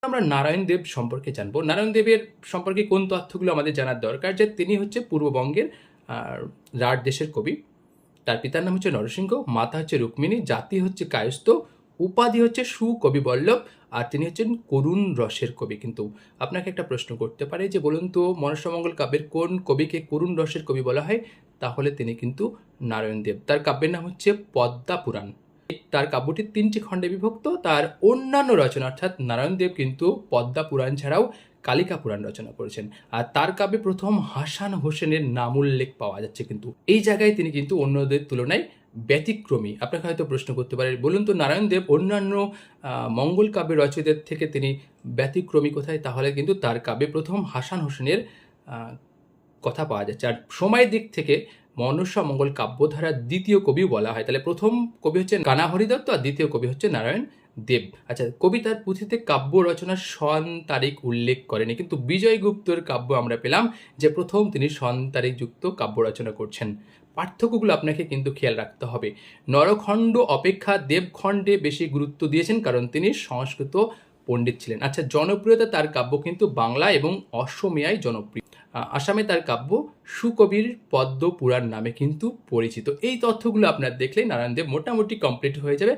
আমরা নারায়ণ দেব সম্পর্কে জানবো। নারায়ণ দেবের সম্পর্কে কোন তথ্যগুলো আমাদের জানার দরকার, যে তিনি হচ্ছে পূর্ববঙ্গের রাঢ় দেশের কবি। তার পিতার নাম হচ্ছে নরসিংহ, মাতা হচ্ছে রুক্মিণী, জাতি হচ্ছে কায়স্থ, উপাধি হচ্ছে সুকবি বল্লভ, আর তিনি হচ্ছেন করুণ রসের কবি। কিন্তু আপনাকে একটা প্রশ্ন করতে পারে যে বলুন তো মনসামঙ্গল কাব্যের কোন কবিকে করুণ রসের কবি বলা হয়? তাহলে তিনি কিন্তু নারায়ণ দেব। তার কাব্যের নাম হচ্ছে পদ্মা পুরাণ। তার কাব্যটি ৩টি খণ্ডে বিভক্ত। তার অন্যান্য রচনা অর্থাৎ নারায়ণ দেব কিন্তু পদ্মা পুরাণ ছাড়াও কালিকা পুরাণ রচনা করেছেন। আর তার কাব্যে প্রথম হাসান হোসেনের নাম উল্লেখ পাওয়া যাচ্ছে, কিন্তু এই জায়গায় তিনি কিন্তু অন্যদের তুলনায় ব্যতিক্রমী। আপনাকে হয়তো প্রশ্ন করতে পারে বলুন তো নারায়ণ দেব অন্যান্য মঙ্গল কাব্যের রচয়িতাদের থেকে তিনি ব্যতিক্রমী কোথায়? তাহলে কিন্তু তার কাব্যে প্রথম হাসান হোসেনের কথা পাওয়া যাচ্ছে। আর সময়ের দিক থেকে মনসা মঙ্গল কাব্যধারার দ্বিতীয় কবিও বলা হয়। তাহলে প্রথম কবি হচ্ছেন কানা হরিদত্ত আর দ্বিতীয় কবি হচ্ছে নারায়ণ দেব। আচ্ছা, কবি তার পুঁথিতে কাব্য রচনার সন তারিখ উল্লেখ করেনি, কিন্তু বিজয়গুপ্তর কাব্য আমরা পেলাম যে প্রথম তিনি সন তারিখ যুক্ত কাব্য রচনা করছেন। পার্থক্যগুলো আপনাকে কিন্তু খেয়াল রাখতে হবে। নরখণ্ড অপেক্ষা দেবখণ্ডে বেশি গুরুত্ব দিয়েছেন, কারণ তিনি সংস্কৃত পণ্ডিত ছিলেন। আচ্ছা, জনপ্রিয়তা তার কাব্য কিন্তু বাংলা এবং অসমীয়ায় জনপ্রিয়। আসামে তার কাব্য সুকবির পদ্ম পুরাণ নামে কিন্তু পরিচিত। এই তথ্যগুলো আপনার দেখলেই নারায়ণ দেব মোটামুটি কমপ্লিট হয়ে যাবে।